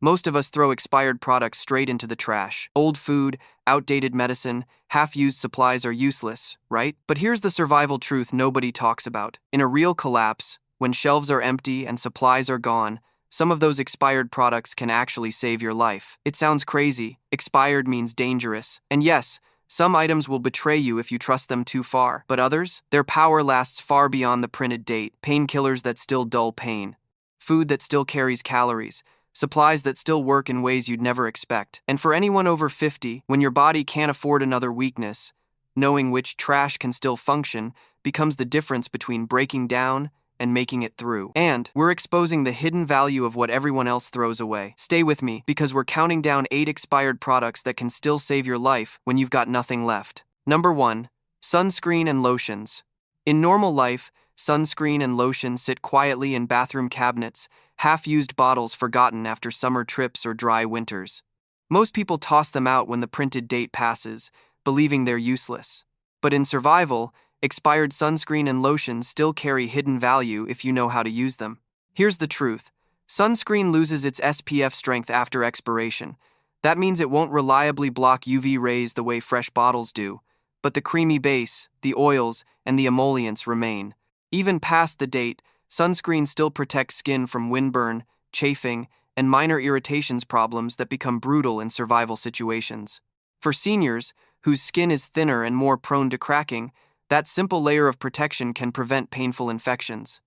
Most of us throw expired products straight into the trash. Old food, outdated medicine, half-used supplies are useless, right? But here's the survival truth nobody talks about. In a real collapse, when shelves are empty and supplies are gone, some of those expired products can actually save your life. It sounds crazy. Expired means dangerous. And yes, some items will betray you if you trust them too far. But others? Their power lasts far beyond the printed date. Painkillers that still dull pain. Food that still carries calories. Supplies that still work in ways you'd never expect. And for anyone over 50, when your body can't afford another weakness, knowing which trash can still function becomes the difference between breaking down and making it through. And we're exposing the hidden value of what everyone else throws away. Stay with me, because we're counting down 8 expired products that can still save your life when you've got nothing left. Number 1. Sunscreen and lotions. In normal life, sunscreen and lotion sit quietly in bathroom cabinets, half-used bottles forgotten after summer trips or dry winters. Most people toss them out when the printed date passes, believing they're useless. But in survival, expired sunscreen and lotions still carry hidden value if you know how to use them. Here's the truth. Sunscreen loses its SPF strength after expiration. That means it won't reliably block UV rays the way fresh bottles do. But the creamy base, the oils, and the emollients remain. Even past the date, sunscreen still protects skin from windburn, chafing, and minor irritations problems that become brutal in survival situations. For seniors, whose skin is thinner and more prone to cracking, that simple layer of protection can prevent painful infections.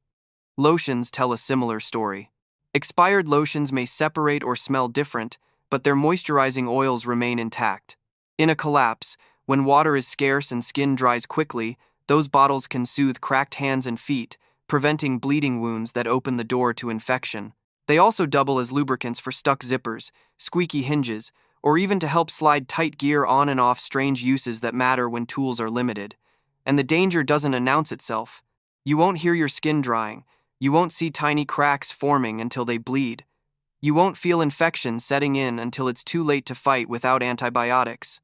Lotions tell a similar story. Expired lotions may separate or smell different, but their moisturizing oils remain intact. In a collapse, when water is scarce and skin dries quickly, those bottles can soothe cracked hands and feet, preventing bleeding wounds that open the door to infection. They also double as lubricants for stuck zippers, squeaky hinges, or even to help slide tight gear on and off, strange uses that matter when tools are limited. And the danger doesn't announce itself. You won't hear your skin drying. You won't see tiny cracks forming until they bleed. You won't feel infection setting in until it's too late to fight without antibiotics.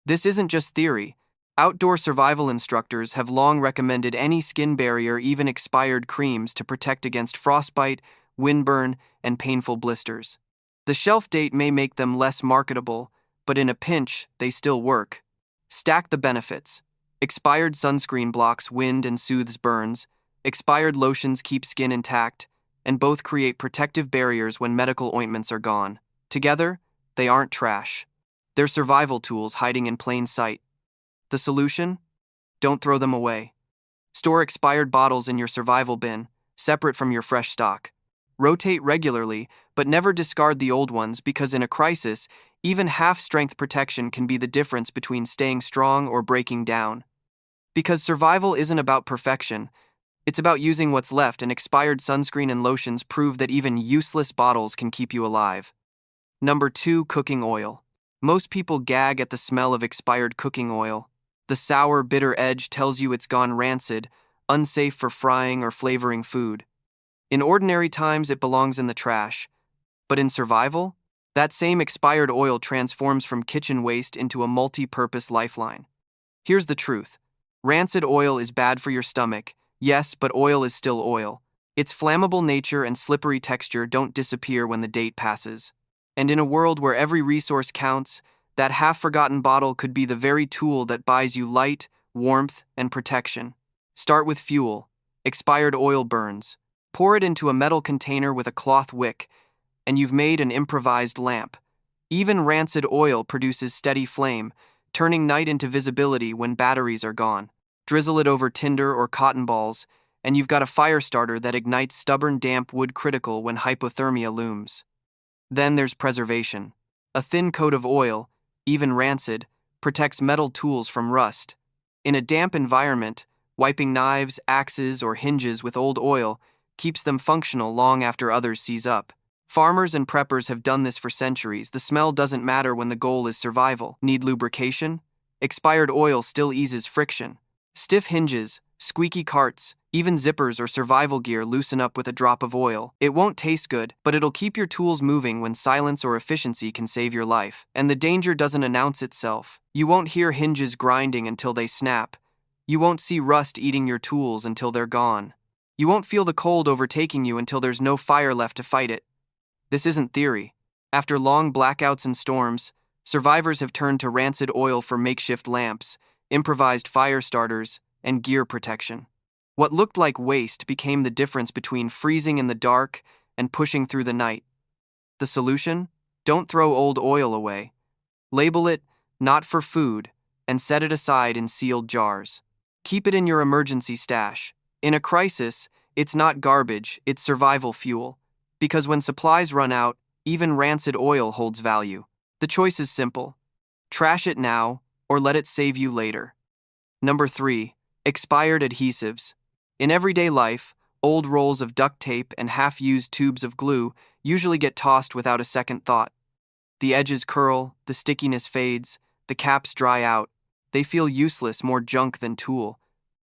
This isn't just theory. Outdoor survival instructors have long recommended any skin barrier, even expired creams, to protect against frostbite, windburn, and painful blisters. The shelf date may make them less marketable, but in a pinch, they still work. Stack the benefits. Expired sunscreen blocks wind and soothes burns. Expired lotions keep skin intact, and both create protective barriers when medical ointments are gone. Together, they aren't trash. They're survival tools hiding in plain sight. The solution? Don't throw them away. Store expired bottles in your survival bin, separate from your fresh stock. Rotate regularly, but never discard the old ones, because in a crisis, even half-strength protection can be the difference between staying strong or breaking down. Because survival isn't about perfection, it's about using what's left, and expired sunscreen and lotions prove that even useless bottles can keep you alive. Number 2. Cooking oil. Most people gag at the smell of expired cooking oil. The sour, bitter edge tells you it's gone rancid, unsafe for frying or flavoring food. In ordinary times, it belongs in the trash. But in survival, that same expired oil transforms from kitchen waste into a multi-purpose lifeline. Here's the truth. Rancid oil is bad for your stomach, yes, but oil is still oil. Its flammable nature and slippery texture don't disappear when the date passes. And in a world where every resource counts, that half-forgotten bottle could be the very tool that buys you light, warmth, and protection. Start with fuel. Expired oil burns. Pour it into a metal container with a cloth wick, and you've made an improvised lamp. Even rancid oil produces steady flame, turning night into visibility when batteries are gone. Drizzle it over tinder or cotton balls, and you've got a fire starter that ignites stubborn damp wood, critical when hypothermia looms. Then there's preservation. A thin coat of oil, even rancid, protects metal tools from rust. In a damp environment, wiping knives, axes, or hinges with old oil keeps them functional long after others seize up. Farmers and preppers have done this for centuries. The smell doesn't matter when the goal is survival. Need lubrication? Expired oil still eases friction. Stiff hinges, squeaky carts, even zippers or survival gear loosen up with a drop of oil. It won't taste good, but it'll keep your tools moving when silence or efficiency can save your life. And the danger doesn't announce itself. You won't hear hinges grinding until they snap. You won't see rust eating your tools until they're gone. You won't feel the cold overtaking you until there's no fire left to fight it. This isn't theory. After long blackouts and storms, survivors have turned to rancid oil for makeshift lamps, improvised fire starters, and gear protection. What looked like waste became the difference between freezing in the dark and pushing through the night. The solution? Don't throw old oil away. Label it "not for food" and set it aside in sealed jars. Keep it in your emergency stash. In a crisis, it's not garbage, it's survival fuel. Because when supplies run out, even rancid oil holds value. The choice is simple. Trash it now, or let it save you later. Number 3. Expired adhesives. In everyday life, old rolls of duct tape and half-used tubes of glue usually get tossed without a second thought. The edges curl, the stickiness fades, the caps dry out. They feel useless, more junk than tool.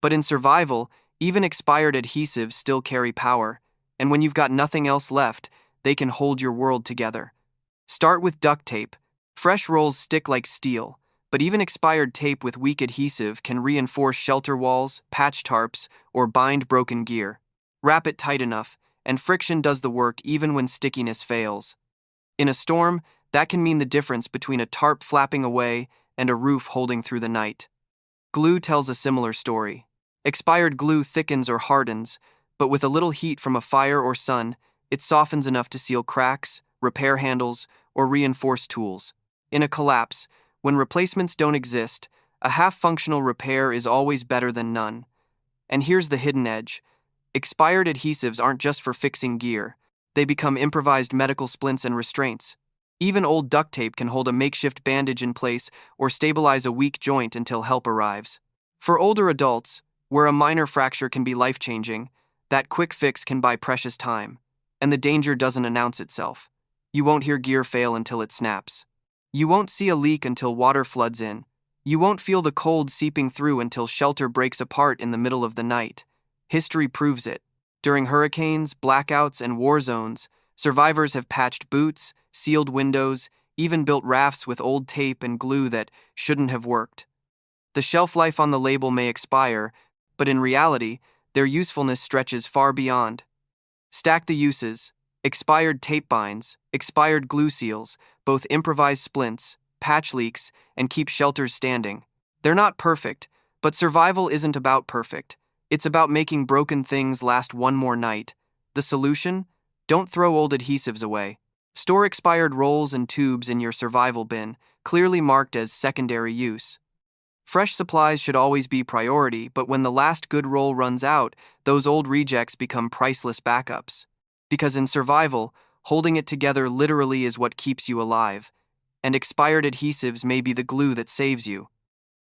But in survival, even expired adhesives still carry power, and when you've got nothing else left, they can hold your world together. Start with duct tape. Fresh rolls stick like steel, but even expired tape with weak adhesive can reinforce shelter walls, patch tarps, or bind broken gear. Wrap it tight enough, and friction does the work even when stickiness fails. In a storm, that can mean the difference between a tarp flapping away and a roof holding through the night. Glue tells a similar story. Expired glue thickens or hardens, but with a little heat from a fire or sun, it softens enough to seal cracks, repair handles, or reinforce tools. In a collapse, when replacements don't exist, a half-functional repair is always better than none. And here's the hidden edge. Expired adhesives aren't just for fixing gear. They become improvised medical splints and restraints. Even old duct tape can hold a makeshift bandage in place or stabilize a weak joint until help arrives. For older adults, where a minor fracture can be life-changing, that quick fix can buy precious time, and the danger doesn't announce itself. You won't hear gear fail until it snaps. You won't see a leak until water floods in. You won't feel the cold seeping through until shelter breaks apart in the middle of the night. History proves it. During hurricanes, blackouts, and war zones, survivors have patched boots, sealed windows, even built rafts with old tape and glue that shouldn't have worked. The shelf life on the label may expire, but in reality, their usefulness stretches far beyond. Stack the uses: expired tape binds, expired glue seals, both improvise splints, patch leaks, and keep shelters standing. They're not perfect, but survival isn't about perfect. It's about making broken things last one more night. The solution? Don't throw old adhesives away. Store expired rolls and tubes in your survival bin, clearly marked as secondary use. Fresh supplies should always be priority, but when the last good roll runs out, those old rejects become priceless backups. Because in survival, holding it together literally is what keeps you alive, and expired adhesives may be the glue that saves you.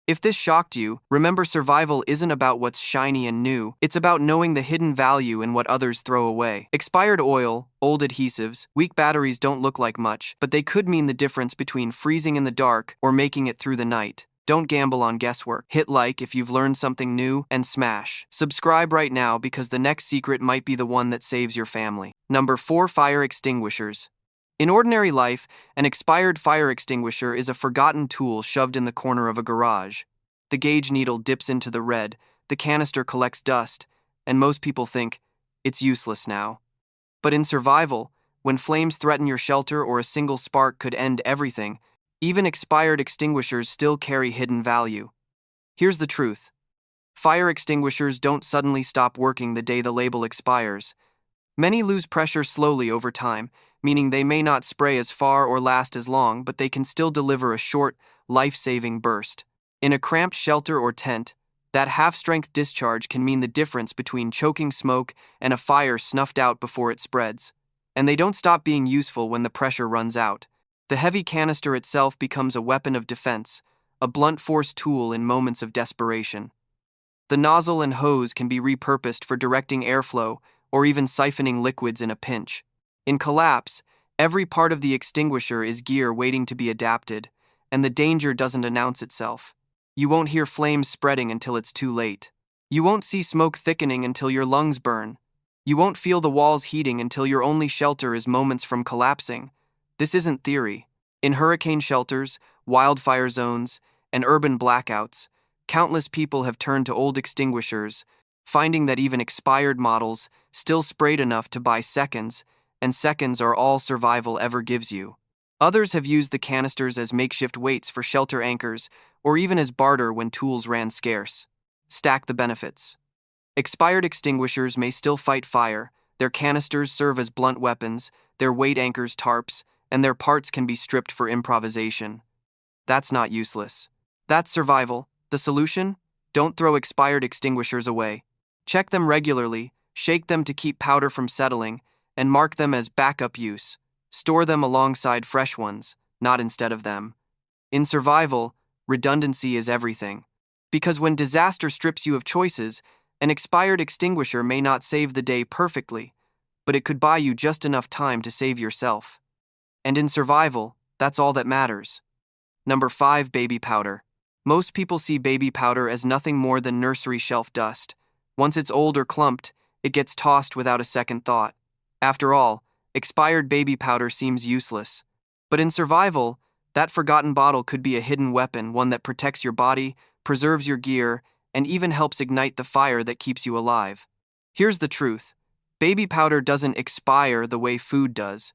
If this shocked you, remember survival isn't about what's shiny and new, it's about knowing the hidden value in what others throw away. Expired oil, old adhesives, weak batteries don't look like much, but they could mean the difference between freezing in the dark or making it through the night. Don't gamble on guesswork. Hit like if you've learned something new, and smash subscribe right now because the next secret might be the one that saves your family. Number 4. Fire extinguishers. In ordinary life, an expired fire extinguisher is a forgotten tool shoved in the corner of a garage. The gauge needle dips into the red, the canister collects dust, and most people think, it's useless now. But in survival, when flames threaten your shelter or a single spark could end everything, even expired extinguishers still carry hidden value. Here's the truth. Fire extinguishers don't suddenly stop working the day the label expires. Many lose pressure slowly over time, meaning they may not spray as far or last as long, but they can still deliver a short, life-saving burst. In a cramped shelter or tent, that half-strength discharge can mean the difference between choking smoke and a fire snuffed out before it spreads. And they don't stop being useful when the pressure runs out. The heavy canister itself becomes a weapon of defense, a blunt force tool in moments of desperation. The nozzle and hose can be repurposed for directing airflow or even siphoning liquids in a pinch. In collapse, every part of the extinguisher is gear waiting to be adapted, and the danger doesn't announce itself. You won't hear flames spreading until it's too late. You won't see smoke thickening until your lungs burn. You won't feel the walls heating until your only shelter is moments from collapsing. This isn't theory. In hurricane shelters, wildfire zones, and urban blackouts, countless people have turned to old extinguishers, finding that even expired models still sprayed enough to buy seconds, and seconds are all survival ever gives you. Others have used the canisters as makeshift weights for shelter anchors or even as barter when tools ran scarce. Stack the benefits. Expired extinguishers may still fight fire, their canisters serve as blunt weapons, their weight anchors tarps, and their parts can be stripped for improvisation. That's not useless. That's survival. The solution? Don't throw expired extinguishers away. Check them regularly, shake them to keep powder from settling, and mark them as backup use. Store them alongside fresh ones, not instead of them. In survival, redundancy is everything. Because when disaster strips you of choices, an expired extinguisher may not save the day perfectly, but it could buy you just enough time to save yourself. And in survival, that's all that matters. Number 5. Baby powder. Most people see baby powder as nothing more than nursery shelf dust. Once it's old or clumped, it gets tossed without a second thought. After all, expired baby powder seems useless. But in survival, that forgotten bottle could be a hidden weapon, one that protects your body, preserves your gear, and even helps ignite the fire that keeps you alive. Here's the truth. Baby powder doesn't expire the way food does.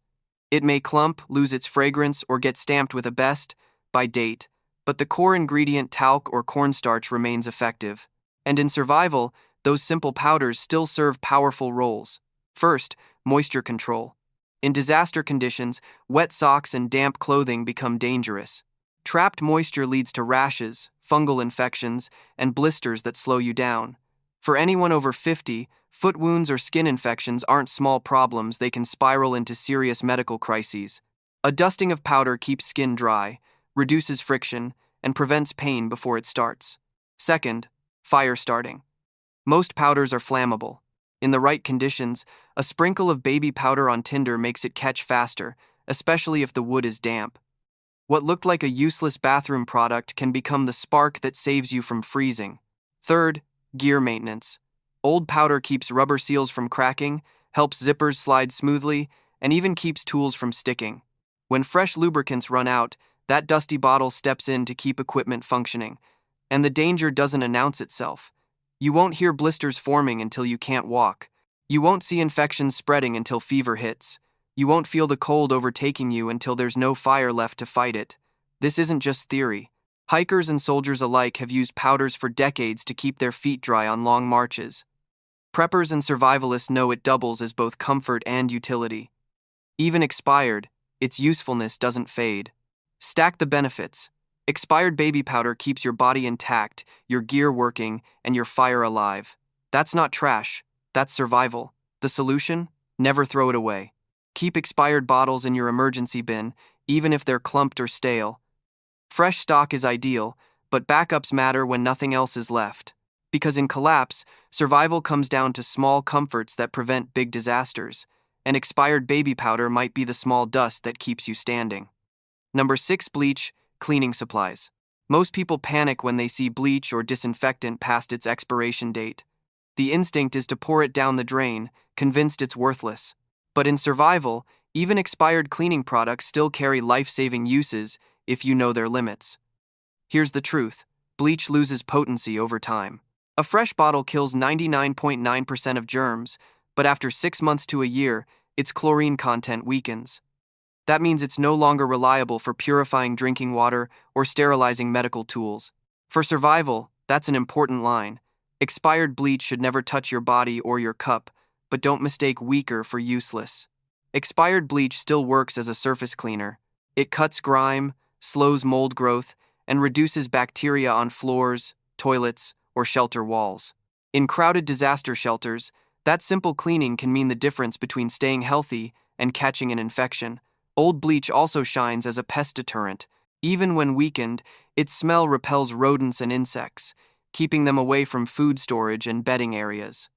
It may clump, lose its fragrance, or get stamped with a best by date, but the core ingredient, talc or cornstarch, remains effective. And in survival, those simple powders still serve powerful roles. First, moisture control. In disaster conditions, wet socks and damp clothing become dangerous. Trapped moisture leads to rashes, fungal infections, and blisters that slow you down. For anyone over 50, foot wounds or skin infections aren't small problems, they can spiral into serious medical crises. A dusting of powder keeps skin dry, reduces friction, and prevents pain before it starts. Second, fire starting. Most powders are flammable. In the right conditions, a sprinkle of baby powder on tinder makes it catch faster, especially if the wood is damp. What looked like a useless bathroom product can become the spark that saves you from freezing. Third, gear maintenance. Old powder keeps rubber seals from cracking, helps zippers slide smoothly, and even keeps tools from sticking. When fresh lubricants run out, that dusty bottle steps in to keep equipment functioning, and the danger doesn't announce itself. You won't hear blisters forming until you can't walk. You won't see infections spreading until fever hits. You won't feel the cold overtaking you until there's no fire left to fight it. This isn't just theory. Hikers and soldiers alike have used powders for decades to keep their feet dry on long marches. Preppers and survivalists know it doubles as both comfort and utility. Even expired, its usefulness doesn't fade. Stack the benefits. Expired baby powder keeps your body intact, your gear working, and your fire alive. That's not trash, that's survival. The solution? Never throw it away. Keep expired bottles in your emergency bin, even if they're clumped or stale. Fresh stock is ideal, but backups matter when nothing else is left. Because in collapse, survival comes down to small comforts that prevent big disasters, and expired baby powder might be the small dust that keeps you standing. Number 6. Bleach, cleaning supplies. Most people panic when they see bleach or disinfectant past its expiration date. The instinct is to pour it down the drain, convinced it's worthless. But in survival, even expired cleaning products still carry life-saving uses if you know their limits. Here's the truth. Bleach loses potency over time. A fresh bottle kills 99.9% of germs, but after 6 months to a year, its chlorine content weakens. That means it's no longer reliable for purifying drinking water or sterilizing medical tools. For survival, that's an important line. Expired bleach should never touch your body or your cup, but don't mistake weaker for useless. Expired bleach still works as a surface cleaner. It cuts grime, slows mold growth, and reduces bacteria on floors, toilets, or shelter walls. In crowded disaster shelters, that simple cleaning can mean the difference between staying healthy and catching an infection. Old bleach also shines as a pest deterrent. Even when weakened, its smell repels rodents and insects, keeping them away from food storage and bedding areas.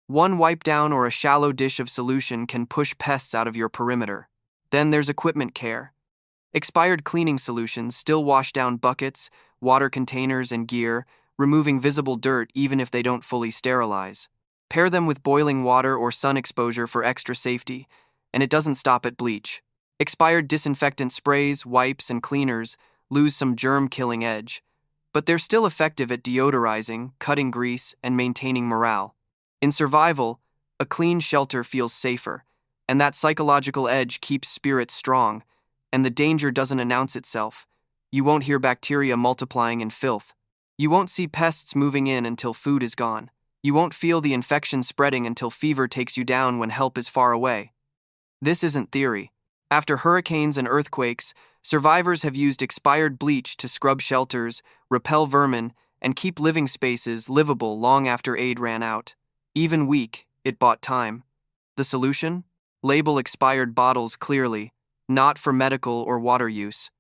One wipe down or a shallow dish of solution can push pests out of your perimeter. Then there's equipment care. Expired cleaning solutions still wash down buckets, water containers, and gear, removing visible dirt even if they don't fully sterilize. Pair them with boiling water or sun exposure for extra safety, and it doesn't stop at bleach. Expired disinfectant sprays, wipes, and cleaners lose some germ-killing edge, but they're still effective at deodorizing, cutting grease, and maintaining morale. In survival, a clean shelter feels safer, and that psychological edge keeps spirits strong, and the danger doesn't announce itself. You won't hear bacteria multiplying in filth. You won't see pests moving in until food is gone. You won't feel the infection spreading until fever takes you down when help is far away. This isn't theory. After hurricanes and earthquakes, survivors have used expired bleach to scrub shelters, repel vermin, and keep living spaces livable long after aid ran out. Even weak, it bought time. The solution? Label expired bottles clearly, not for medical or water use.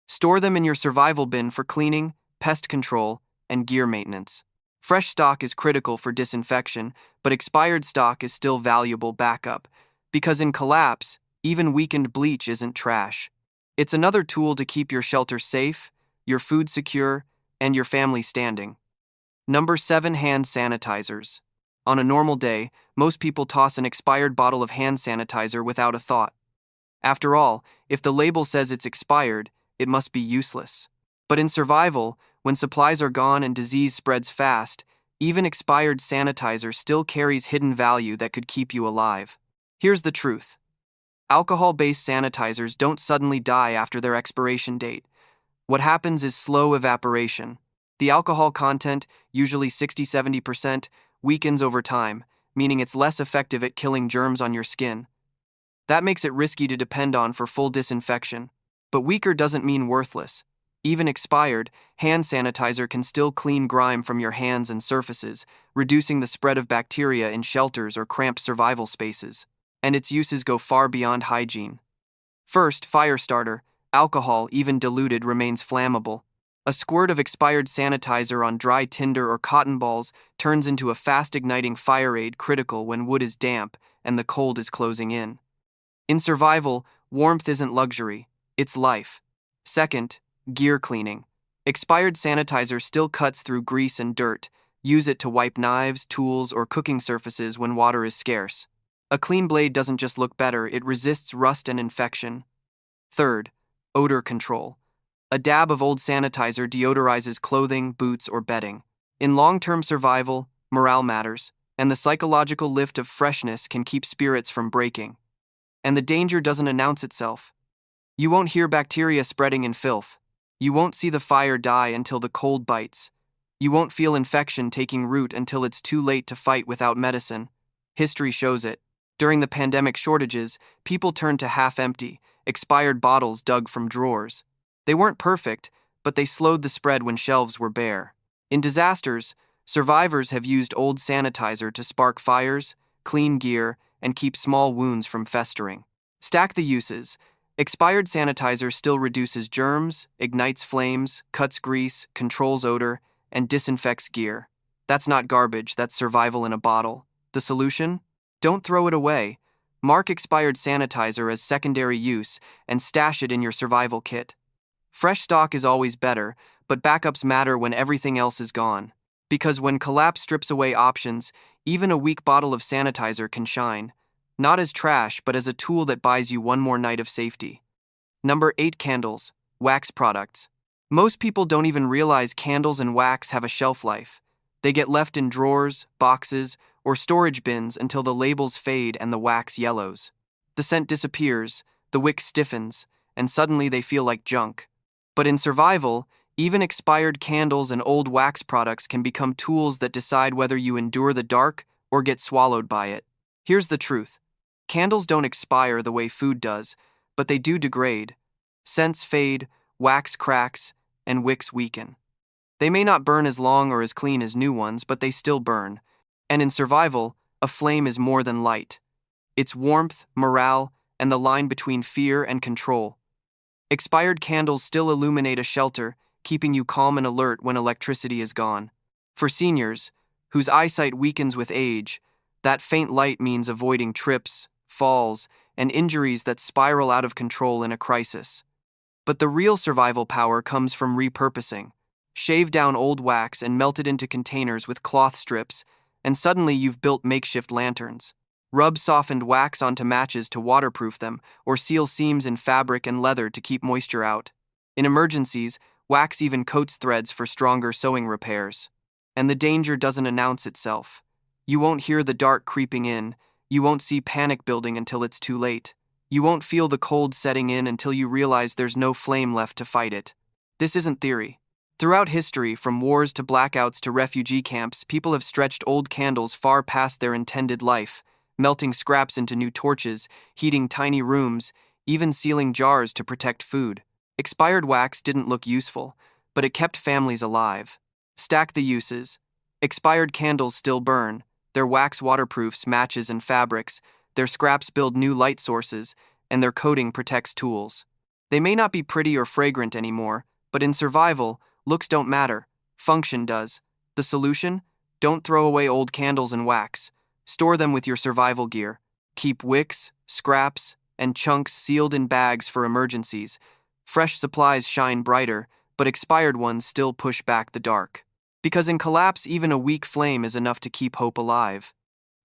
Store them in your survival bin for cleaning, pest control, and gear maintenance. Fresh stock is critical for disinfection, but expired stock is still valuable backup, because in collapse, even weakened bleach isn't trash. It's another tool to keep your shelter safe, your food secure, and your family standing. Number 7. Hand sanitizers. On a normal day, most people toss an expired bottle of hand sanitizer without a thought. After all, if the label says it's expired, it must be useless. But in survival, when supplies are gone and disease spreads fast, even expired sanitizer still carries hidden value that could keep you alive. Here's the truth. Alcohol-based sanitizers don't suddenly die after their expiration date. What happens is slow evaporation. The alcohol content, usually 60-70%, weakens over time, meaning it's less effective at killing germs on your skin. That makes it risky to depend on for full disinfection. But weaker doesn't mean worthless. Even expired, hand sanitizer can still clean grime from your hands and surfaces, reducing the spread of bacteria in shelters or cramped survival spaces. And its uses go far beyond hygiene. First, fire starter. Alcohol, even diluted, remains flammable. A squirt of expired sanitizer on dry tinder or cotton balls turns into a fast-igniting fire aid critical when wood is damp and the cold is closing in. In survival, warmth isn't luxury, it's life. Second, gear cleaning. Expired sanitizer still cuts through grease and dirt. Use it to wipe knives, tools, or cooking surfaces when water is scarce. A clean blade doesn't just look better, it resists rust and infection. Third, odor control. A dab of old sanitizer deodorizes clothing, boots, or bedding. In long-term survival, morale matters, and the psychological lift of freshness can keep spirits from breaking. And the danger doesn't announce itself. You won't hear bacteria spreading in filth. You won't see the fire die until the cold bites. You won't feel infection taking root until it's too late to fight without medicine. History shows it. During the pandemic shortages, people turned to half-empty, expired bottles dug from drawers. They weren't perfect, but they slowed the spread when shelves were bare. In disasters, survivors have used old sanitizer to spark fires, clean gear, and keep small wounds from festering. Stack the uses. Expired sanitizer still reduces germs, ignites flames, cuts grease, controls odor, and disinfects gear. That's not garbage, that's survival in a bottle. The solution? Don't throw it away. Mark expired sanitizer as secondary use and stash it in your survival kit. Fresh stock is always better, but backups matter when everything else is gone. Because when collapse strips away options, even a weak bottle of sanitizer can shine. Not as trash, but as a tool that buys you one more night of safety. Number 8. Candles. Wax products. Most people don't even realize candles and wax have a shelf life. They get left in drawers, boxes, or storage bins until the labels fade and the wax yellows. The scent disappears, the wick stiffens, and suddenly they feel like junk. But in survival, even expired candles and old wax products can become tools that decide whether you endure the dark or get swallowed by it. Here's the truth. Candles don't expire the way food does, but they do degrade. Scents fade, wax cracks, and wicks weaken. They may not burn as long or as clean as new ones, but they still burn. And in survival, a flame is more than light. It's warmth, morale, and the line between fear and control. Expired candles still illuminate a shelter, keeping you calm and alert when electricity is gone. For seniors, whose eyesight weakens with age, that faint light means avoiding trips, falls, and injuries that spiral out of control in a crisis. But the real survival power comes from repurposing. Shave down old wax and melt it into containers with cloth strips, and suddenly you've built makeshift lanterns. Rub softened wax onto matches to waterproof them, or seal seams in fabric and leather to keep moisture out. In emergencies, wax even coats threads for stronger sewing repairs. And the danger doesn't announce itself. You won't hear the dark creeping in, you won't see panic building until it's too late. You won't feel the cold setting in until you realize there's no flame left to fight it. This isn't theory. Throughout history, from wars to blackouts to refugee camps, people have stretched old candles far past their intended life, melting scraps into new torches, heating tiny rooms, even sealing jars to protect food. Expired wax didn't look useful, but it kept families alive. Stack the uses. Expired candles still burn. Their wax waterproofs, matches, and fabrics. Their scraps build new light sources, and their coating protects tools. They may not be pretty or fragrant anymore, but in survival, looks don't matter. Function does. The solution? Don't throw away old candles and wax. Store them with your survival gear. Keep wicks, scraps, and chunks sealed in bags for emergencies. Fresh supplies shine brighter, but expired ones still push back the dark. Because in collapse, even a weak flame is enough to keep hope alive.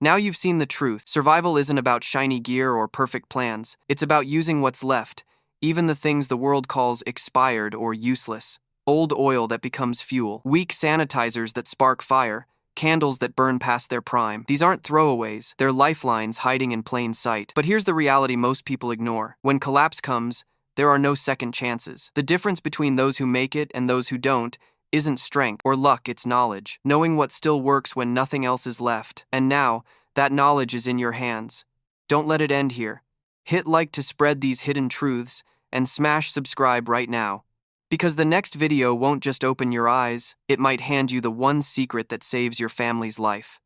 Now you've seen the truth. Survival isn't about shiny gear or perfect plans. It's about using what's left, even the things the world calls expired or useless. Old oil that becomes fuel, weak sanitizers that spark fire, candles that burn past their prime. These aren't throwaways, they're lifelines hiding in plain sight. But here's the reality most people ignore. When collapse comes, there are no second chances. The difference between those who make it and those who don't isn't strength or luck, it's knowledge. Knowing what still works when nothing else is left. And now, that knowledge is in your hands. Don't let it end here. Hit like to spread these hidden truths, and smash subscribe right now. Because the next video won't just open your eyes, it might hand you the one secret that saves your family's life.